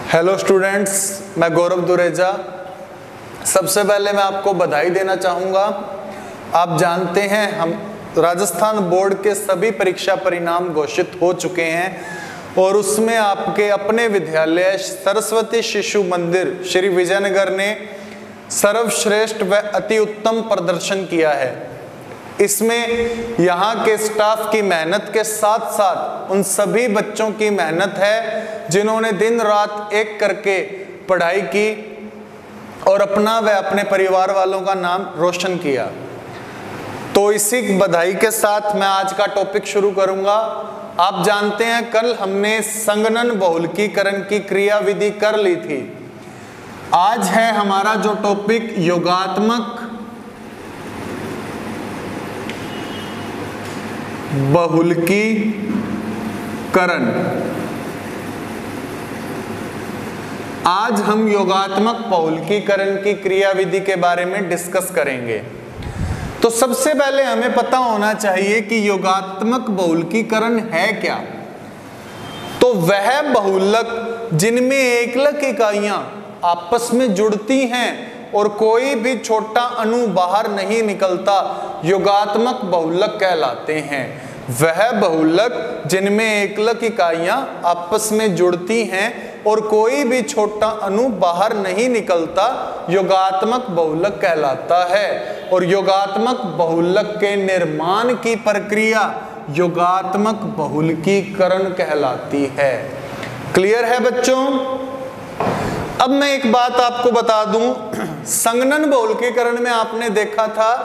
Hello students, मैं गौरव दुरेजा। सबसे पहले मैं आपको बधाई देना चाहूँगा। आप जानते हैं हम राजस्थान बोर्ड के सभी परीक्षा परिणाम घोषित हो चुके हैं और उसमें आपके अपने विद्यालय सरस्वती शिशु मंदिर श्री विजयनगर ने सर्वश्रेष्ठ व अति उत्तम प्रदर्शन किया है। इसमें यहाँ के स्टाफ की मेहनत के साथ साथ उन सभी बच्चों की मेहनत है जिन्होंने दिन रात एक करके पढ़ाई की और अपना व अपने परिवार वालों का नाम रोशन किया। तो इसी बधाई के साथ मैं आज का टॉपिक शुरू करूंगा। आप जानते हैं कल हमने संगणन बहुलकीकरण की क्रियाविधि कर ली थी। आज है हमारा जो टॉपिक योगात्मक बहुलकीकरण। आज हम योगात्मक बहुलकीकरण की क्रियाविधि के बारे में डिस्कस करेंगे। तो सबसे पहले हमें पता होना चाहिए कि योगात्मक बहुलकीकरण है क्या। तो वह बहुलक जिनमें एकलक इकाइयां आपस में जुड़ती हैं और कोई भी छोटा अणु बाहर नहीं निकलता, योगात्मक बहुलक कहलाते हैं। वह बहुलक जिनमें एकलक इकाइयां आपस में जुड़ती हैं और कोई भी छोटा अणु बाहर नहीं निकलता, योगात्मक बहुलक कहलाता है। और योगात्मक बहुलक के निर्माण की प्रक्रिया योगात्मक बहुलकीकरण कहलाती है। क्लियर है बच्चों? अब मैं एक बात आपको बता दूं, संगणन बहुलकीकरण में आपने देखा था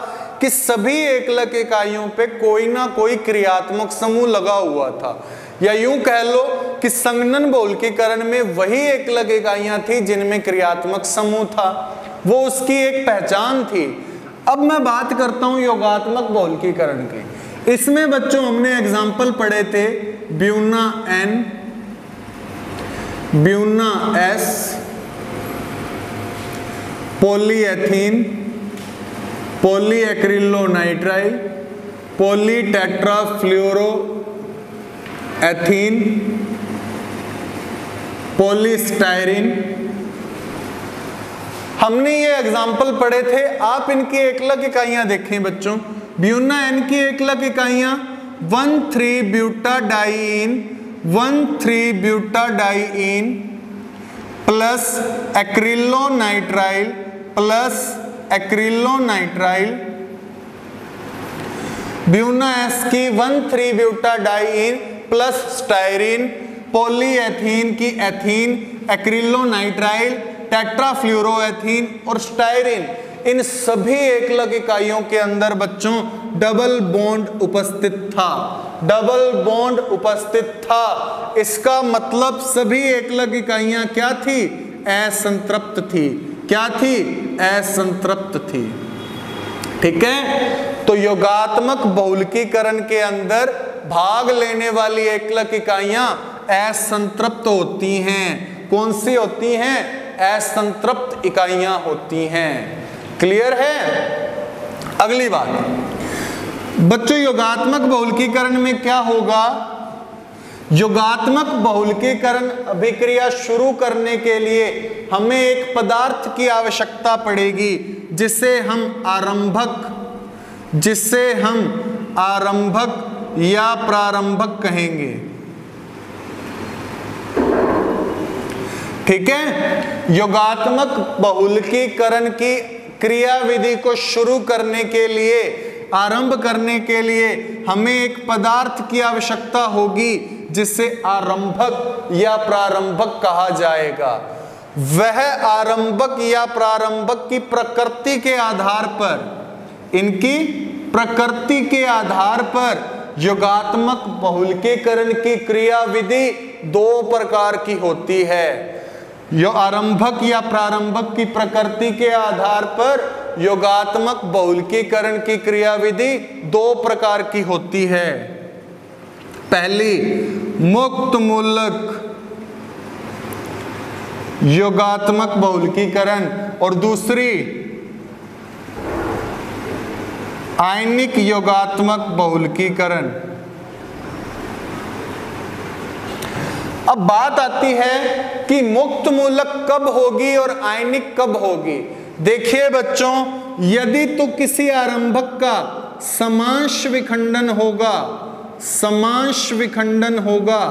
कि सभी एकलक इकाइयों पे कोई ना कोई क्रियात्मक समूह लगा हुआ था, या यूं कह लो कि संगणन बहुलकीकरण में वही एकलक इकाइयां थी जिनमें क्रियात्मक समूह था, वो उसकी एक पहचान थी। अब मैं बात करता हूं योगात्मक बहुलकीकरण की। इसमें बच्चों हमने एग्जाम्पल पढ़े थे buna N, buna S, polyethene, polyacrylonitrile, polytetrafluoroethene, polystyrene. हमने ये एग्जाम्पल पढ़े थे। आप इनकी एकलक इकाइयां देखें बच्चों। ब्यूना N की एकलक इकाइयां 1,3-ब्यूटाडाइईन, 1,3-ब्यूटाडाइईन plus acrylonitrile plus acrylonitrile. Buna S की 1,3-ब्यूटाडाइईन प्लस स्टायरीन, पॉलीएथीन की एथीन, एक्रिलोनाइट्राइल, टेट्राफ्लोरोएथीन और स्टायरीन। इन सभी एकलक इकाइयों के अंदर बच्चों डबल बॉन्ड उपस्थित था। डबल बॉन्ड उपस्थित था, इसका मतलब सभी एकलक इकाइयां क्या थी? असंतृप्त थी। क्या थी? असंतृप्त थी। ठीक है। तो योगात्मक बहुलकीकरण के अंदर भाग लेने वाली एकलक इकाइयां असंतृप्त होती हैं। कौन सी होती हैं? असंतृप्त इकाइयां होती हैं। क्लियर है? अगली बात बच्चों, योगात्मक बहुलकीकरण में क्या होगा? योगात्मक बहुलकीकरण अभिक्रिया शुरू करने के लिए हमें एक पदार्थ की आवश्यकता पड़ेगी जिसे हम आरंभक या प्रारंभक कहेंगे। ठीक है। योगात्मक बहुलकीकरण की क्रियाविधि को शुरू करने के लिए, आरंभ करने के लिए हमें एक पदार्थ की आवश्यकता होगी जिसे आरंभक या प्रारंभक कहा जाएगा। वह आरंभक या प्रारंभक की प्रकृति के आधार पर, इनकी प्रकृति के आधार पर योगात्मक बहुलकीकरण की क्रियाविधि दो प्रकार की होती है। यो आरंभक या प्रारंभक की प्रकृति के आधार पर योगात्मक बहुलकीकरण की क्रियाविधि दो प्रकार की होती है। पहली मुक्त मूलक योगात्मक बहुलकीकरण और दूसरी आयनिक योगात्मक बहुलकीकरण। अब बात आती है कि मुक्त मूलक कब होगी और आयनिक कब होगी। देखिए बच्चों, यदि तो किसी आरंभक का समांश विखंडन होगा, समांश विखंडन होगा,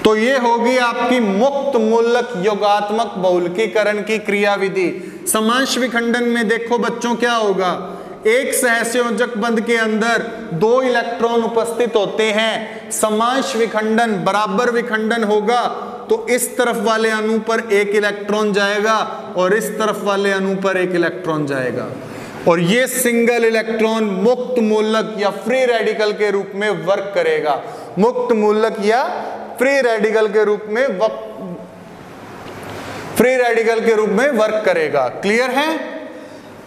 तो ये होगी आपकी मुक्त मूलक योगात्मक बहुलकीकरण की क्रियाविधि। समांश विखंडन में देखो बच्चों क्या होगा, एक सहसंयोजक बंध के अंदर 2 इलेक्ट्रॉन उपस्थित होते हैं। समांश विखंडन बराबर विखंडन होगा तो इस तरफ वाले अणु पर 1 इलेक्ट्रॉन जाएगा और इस तरफ वाले अणु पर 1 इलेक्ट्रॉन जाएगा, और ये सिंगल इलेक्ट्रॉन मुक्त मूलक या फ्री रेडिकल के रूप में वर्क करेगा। मुक्त मूलक या फ्री रेडिकल के रूप में वर्क करेगा। क्लियर है?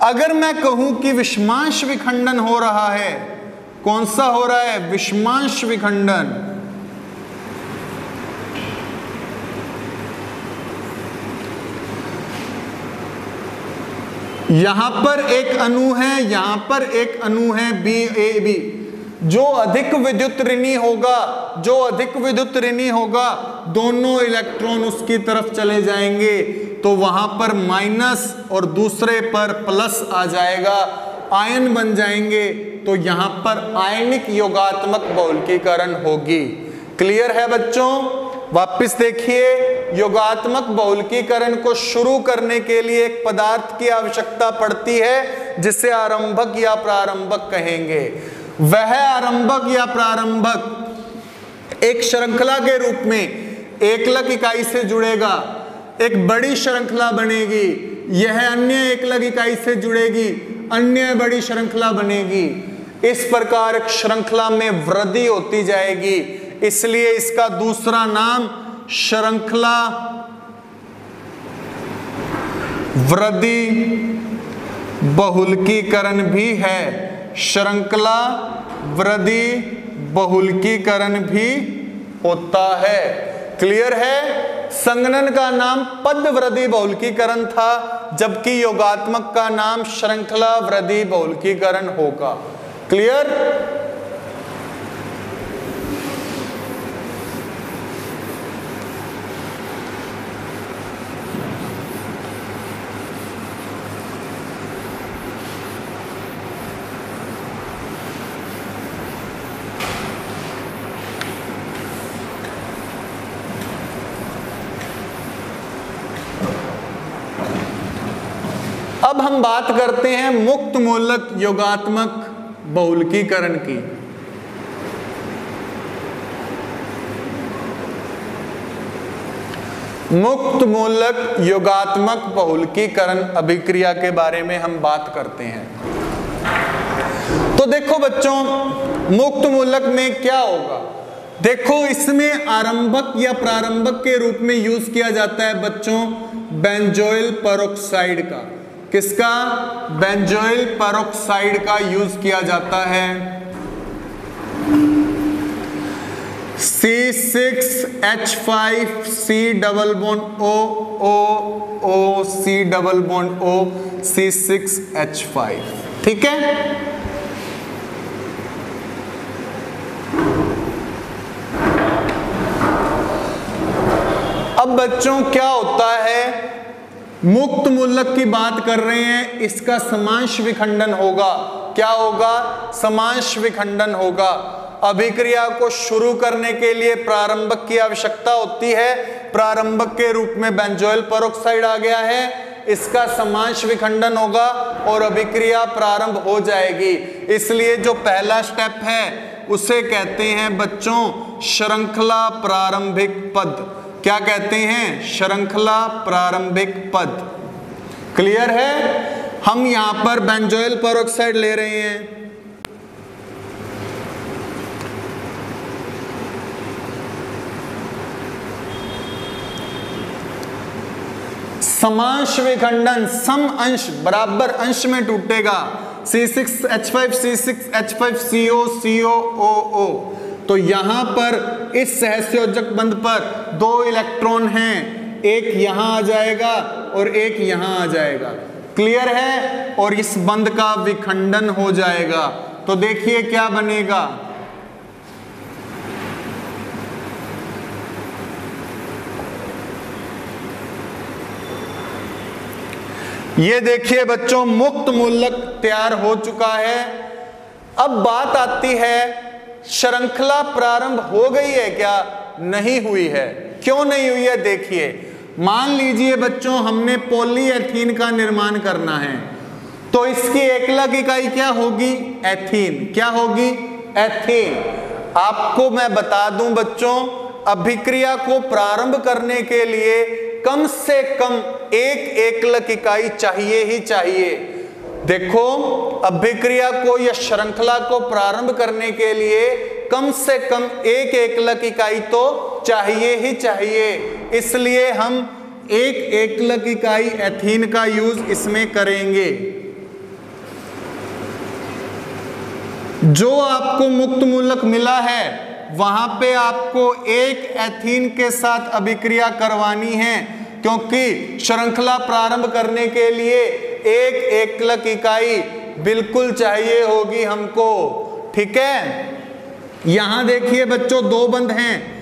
अगर मैं कहूं कि विषमांश विखंडन हो रहा है, कौन सा हो रहा है? विषमांश विखंडन। यहां पर एक अणु है, यहां पर एक अणु है BAB। जो अधिक विद्युत ऋणी होगा, जो अधिक विद्युत ऋणी होगा, दोनों इलेक्ट्रॉन उसकी तरफ चले जाएंगे, तो वहां पर माइनस और दूसरे पर प्लस आ जाएगा, आयन बन जाएंगे, तो यहां पर आयनिक योगात्मक बहुलकीकरण होगी। क्लियर है बच्चों? वापस देखिए, योगात्मक बहुलकीकरण को शुरू करने के लिए एक पदार्थ की आवश्यकता पड़ती है जिसे आरंभक या प्रारंभक कहेंगे। वह आरंभक या प्रारंभक एक श्रृंखला के रूप में एकलक इकाई से जुड़ेगा, एक बड़ी श्रृंखला बनेगी, यह अन्य एकलक इकाई से जुड़ेगी, अन्य बड़ी श्रृंखला बनेगी। इस प्रकार एक श्रृंखला में वृद्धि होती जाएगी, इसलिए इसका दूसरा नाम श्रृंखला वृद्धि बहुलकीकरण भी है। श्रृंखला वृद्धि बहुलकीकरण भी होता है। क्लियर है? संघनन का नाम पद वृद्धि बहुलकीकरण था, जबकि योगात्मक का नाम श्रृंखला वृद्धि बहुलकीकरण होगा। क्लियर? अब हम बात करते हैं मुक्त मूलक योगात्मक बहुलकीकरण की। मुक्त मूलक योगात्मक बहुलकीकरण अभिक्रिया के बारे में हम बात करते हैं। तो देखो बच्चों, मुक्त मूलक में क्या होगा? देखो, इसमें आरंभक या प्रारंभक के रूप में यूज किया जाता है बच्चों बेंजोइल पेरोक्साइड का। किसका? बेंजोइल पेरोक्साइड का यूज किया जाता है। C6H5C double bond O C double bond O C6H5। ठीक है? अब बच्चों क्या होता है, मुक्त मूलक की बात कर रहे हैं, इसका समांश विखंडन होगा। क्या होगा? समांश विखंडन होगा। अभिक्रिया को शुरू करने के लिए प्रारंभक की आवश्यकता होती है। प्रारंभक के रूप में बेंजोइल पेरोक्साइड आ गया है, इसका समांश विखंडन होगा और अभिक्रिया प्रारंभ हो जाएगी। इसलिए जो पहला स्टेप है उसे कहते हैं बच्चों श्रृंखला प्रारंभिक पद। क्या कहते हैं? श्रृंखला प्रारंभिक पद। क्लियर है? हम यहां पर बेंजोइल पेरोक्साइड ले रहे हैं, समांश विखंडन सम अंश बराबर अंश में टूटेगा। C6H5 C6H5CO COOO। तो यहां पर इस सहसंयोजक बंध पर 2 इलेक्ट्रॉन हैं, एक यहां आ जाएगा और एक यहां आ जाएगा। क्लियर है? और इस बंध का विखंडन हो जाएगा। तो देखिए क्या बनेगा, ये देखिए बच्चों, मुक्त मूलक तैयार हो चुका है। अब बात आती है, श्रृंखला प्रारंभ हो गई है क्या? नहीं हुई है। क्यों नहीं हुई है? देखिए, मान लीजिए बच्चों हमने पॉलीएथीन का निर्माण करना है, तो इसकी एकलक इकाई क्या होगी? एथीन। क्या होगी? एथीन। आपको मैं बता दूं बच्चों, अभिक्रिया को प्रारंभ करने के लिए कम से कम एक एकलक इकाई चाहिए ही चाहिए। देखो, अभिक्रिया को या श्रृंखला को प्रारंभ करने के लिए कम से कम एक एकलक इकाई तो चाहिए ही चाहिए। इसलिए हम एक एकलक इकाई एथीन का यूज इसमें करेंगे। जो आपको मुक्त मूलक मिला है वहां पे आपको एक एथीन के साथ अभिक्रिया करवानी है, क्योंकि श्रृंखला प्रारंभ करने के लिए एक एकलक इकाई बिल्कुल चाहिए होगी हमको। ठीक है, यहां देखिए बच्चों, दो बंध हैं,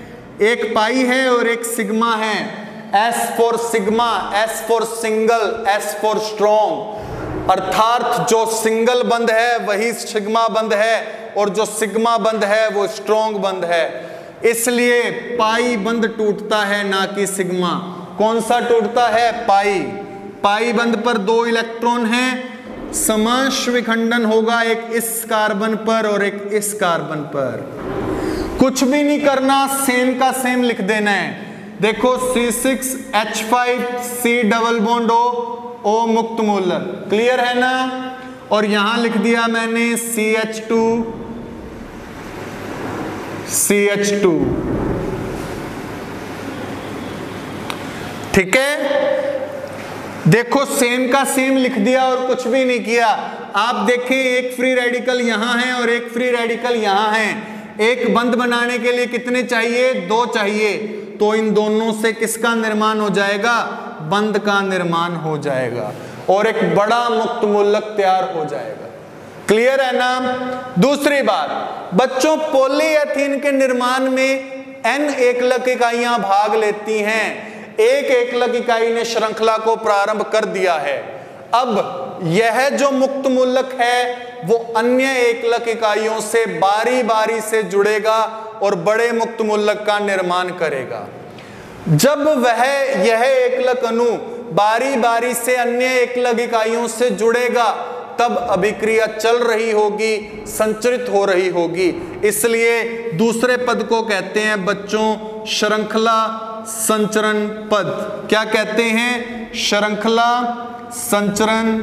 एक पाई है और एक सिग्मा है। S for sigma, S for single, S for strong. अर्थात जो सिंगल बंध है वही सिग्मा बंध है, और जो सिग्मा बंध है वो स्ट्रॉन्ग बंध है। इसलिए पाई बंध टूटता है, ना कि सिग्मा। कौन सा टूटता है? पाई। पाई बंध पर दो इलेक्ट्रॉन हैं, समांश विखंडन होगा, एक इस कार्बन पर और एक इस कार्बन पर। कुछ भी नहीं करना, सेम का सेम लिख देना है। देखो, C6H5C डबल बॉन्ड O मुक्त मूलक। क्लियर है ना? और यहां लिख दिया मैंने CH2। ठीक है, देखो सेम का सेम लिख दिया और कुछ भी नहीं किया। आप देखें, एक फ्री रेडिकल यहां है और एक फ्री रेडिकल यहां है। एक बंध बनाने के लिए कितने चाहिए? दो चाहिए। तो इन दोनों से किसका निर्माण हो जाएगा? बंध का निर्माण हो जाएगा और एक बड़ा मुक्त मूलक तैयार हो जाएगा। क्लियर है ना? दूसरी बात बच्चों, पॉलीएथीन के निर्माण में n एकलक इकाइयां भाग लेती हैं। एक एकलक इकाई ने श्रृंखला को प्रारंभ कर दिया है। अब यह जो मुक्त मूलक है वो अन्य एकलक इकाइयों से बारी बारी से जुड़ेगा और बड़े मुक्त मूलक का निर्माण करेगा। जब यह एकलक अणु बारी बारी से अन्य एकलक इकाइयों से जुड़ेगा, तब अभिक्रिया चल रही होगी, संचरित हो रही होगी। इसलिए दूसरे पद को कहते हैं बच्चों श्रृंखला संचरण पद। क्या कहते हैं? श्रृंखला संचरण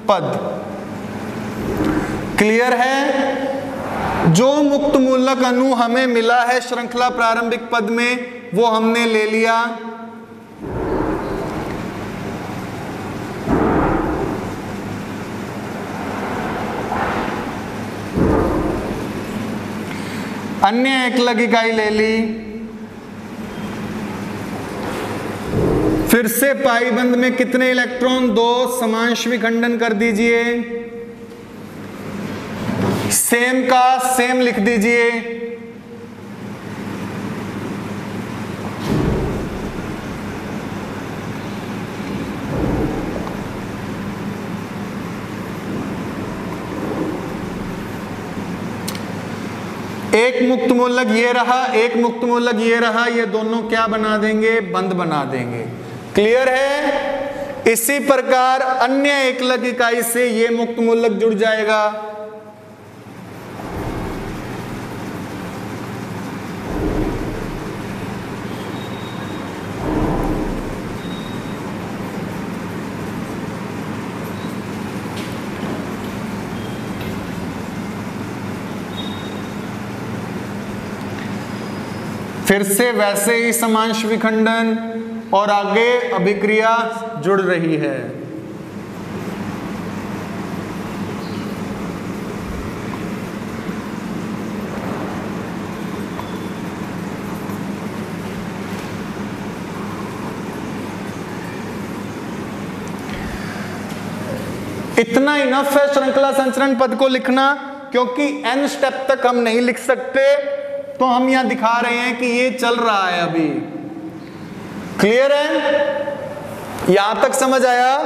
पद। क्लियर है? जो मुक्त मूलक अणु हमें मिला है श्रृंखला प्रारंभिक पद में, वो हमने ले लिया। अन्य एकलक इकाई ले ली। फिर से पाई बंध में कितने इलेक्ट्रॉन? दो। समांश विखंडन कर दीजिए, सेम का सेम लिख दीजिए। एक मुक्त मूलक ये रहा, एक मुक्त मूलक ये रहा, ये दोनों क्या बना देंगे? बंध बना देंगे। क्लियर है? इसी प्रकार अन्य एकलक इकाई से ये मुक्त मूलक जुड़ जाएगा। फिर से वैसे ही समांश विखंडन और आगे अभिक्रिया जुड़ रही है। इतना इनफ है श्रृंखला संचरण पद को लिखना, क्योंकि n स्टेप तक हम नहीं लिख सकते, तो हम यहां दिखा रहे हैं कि ये चल रहा है अभी। क्लियर है? यहां तक समझ आया?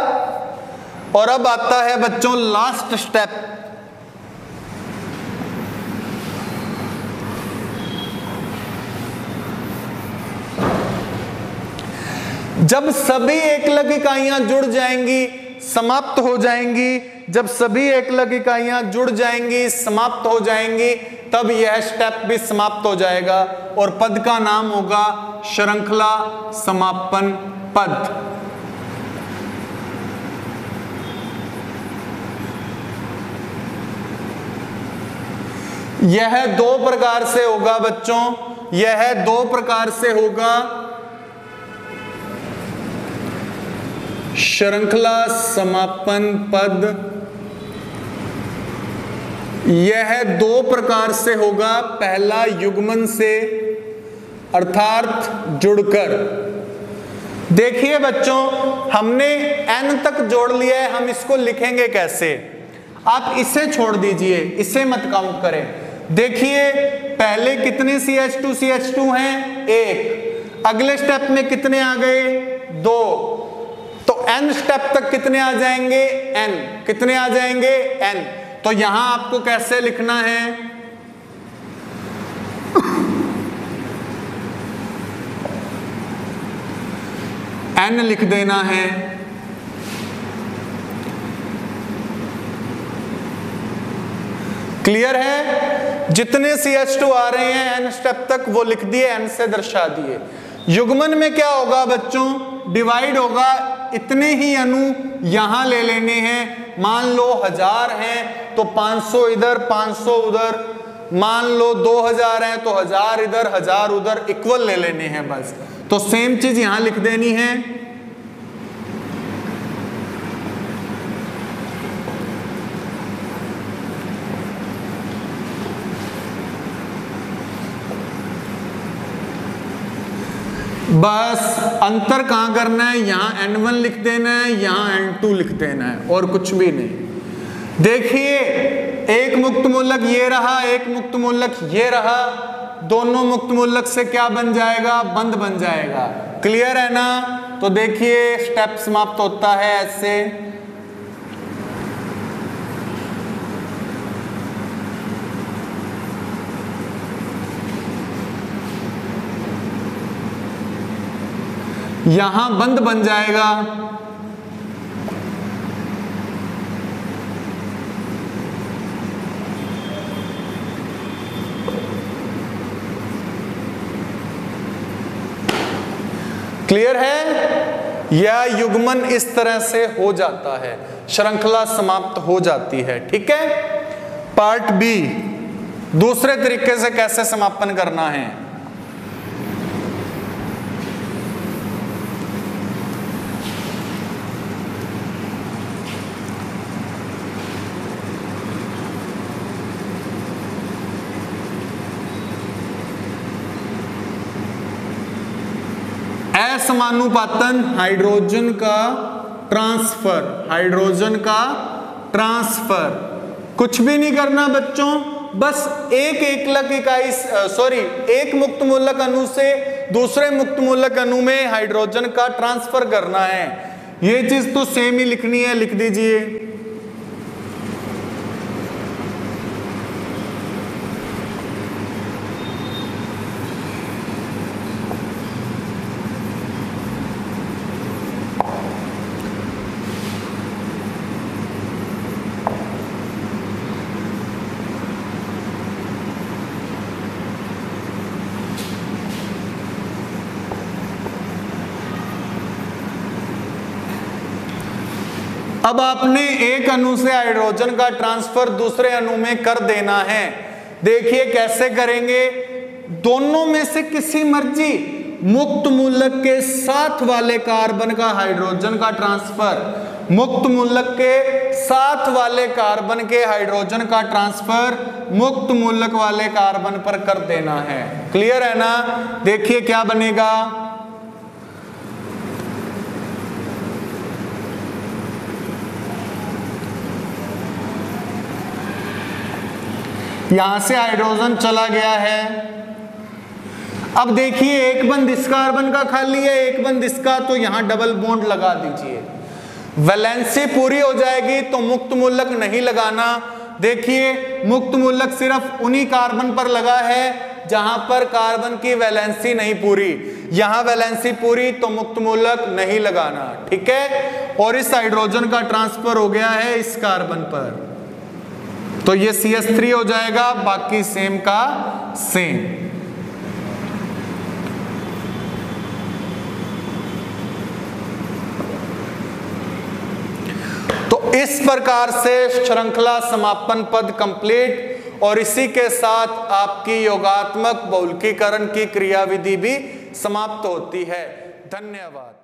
और अब आता है बच्चों लास्ट स्टेप। जब सभी एकलक इकाइयां जुड़ जाएंगी, समाप्त हो जाएंगी, जब सभी एकलक इकाइयां जुड़ जाएंगी, समाप्त हो जाएंगी, तब यह स्टेप भी समाप्त हो जाएगा और पद का नाम होगा श्रृंखला समापन पद। यह दो प्रकार से होगा बच्चों, यह दो प्रकार से होगा, श्रृंखला समापन पद यह दो प्रकार से होगा। पहला युग्मन से अर्थात जुड़कर। देखिए बच्चों, हमने n तक जोड़ लिया है, हम इसको लिखेंगे कैसे? आप इसे छोड़ दीजिए, इसे मत काउंट करें। देखिए पहले कितने CH2 हैं? एक। अगले स्टेप में कितने आ गए? दो। तो n स्टेप तक कितने आ जाएंगे? n। कितने आ जाएंगे? n। तो यहां आपको कैसे लिखना है? n लिख देना है। क्लियर है? जितने CH2 आ रहे हैं n स्टेप तक वो लिख दिए, n से दर्शा दिए। युग्मन में क्या होगा बच्चों? डिवाइड होगा, इतने ही अणु यहां ले लेने हैं। मान लो 1000 हैं तो 500 इधर 500 उधर, मान लो 2000 हैं तो 1000 इधर 1000 उधर, इक्वल ले लेने हैं बस। तो सेम चीज यहां लिख देनी है। बस अंतर कहां करना है? यहां N1 लिख देना है, यहां N2 लिख देना है, और कुछ भी नहीं। देखिए एक मुक्त मूलक ये रहा, एक मुक्त मूलक ये रहा, दोनों मुक्त मूलक से क्या बन जाएगा? बंध बन जाएगा। क्लियर है ना? तो देखिए स्टेप समाप्त होता है ऐसे। यहां बंद बन जाएगा, क्लियर है? यह युग्मन इस तरह से हो जाता है, श्रृंखला समाप्त हो जाती है। ठीक है। पार्ट बी, दूसरे तरीके से कैसे समापन करना है। असमानुपातन हाइड्रोजन का ट्रांसफर, हाइड्रोजन का ट्रांसफर। कुछ भी नहीं करना बच्चों, बस एक एकलक इकाई एक मुक्त मूलक अणु से दूसरे मुक्त मूलक अणु में हाइड्रोजन का ट्रांसफर करना है। ये चीज तो सेम ही लिखनी है, लिख दीजिए। अब आपने एक अणु से हाइड्रोजन का ट्रांसफर दूसरे अणु में कर देना है। देखिए कैसे करेंगे। दोनों में से किसी मर्जी मुक्त मूलक के साथ वाले कार्बन का हाइड्रोजन का ट्रांसफर, मुक्त मूलक के साथ वाले कार्बन के हाइड्रोजन का ट्रांसफर मुक्त मूलक वाले कार्बन पर कर देना है। क्लियर है ना? देखिए क्या बनेगा। यहां से हाइड्रोजन चला गया है। अब देखिए एक बंद इस कार्बन का खाली है, एक बंद इसका, तो यहां डबल बॉन्ड लगा दीजिए। वैलेंसी पूरी हो जाएगी तो मुक्त मूलक नहीं लगाना। देखिए मुक्त मूलक सिर्फ उन्हीं कार्बन पर लगा है जहां पर कार्बन की वैलेंसी नहीं पूरी, यहां वैलेंसी पूरी तो मुक्त मूलक नहीं लगाना, ठीक है। और इस हाइड्रोजन का ट्रांसफर हो गया है इस कार्बन पर, तो ये CH3 हो जाएगा, बाकी सेम का सेम। तो इस प्रकार से श्रृंखला समापन पद कंप्लीट, और इसी के साथ आपकी योगात्मक बहुलकीकरण की क्रियाविधि भी समाप्त होती है। धन्यवाद।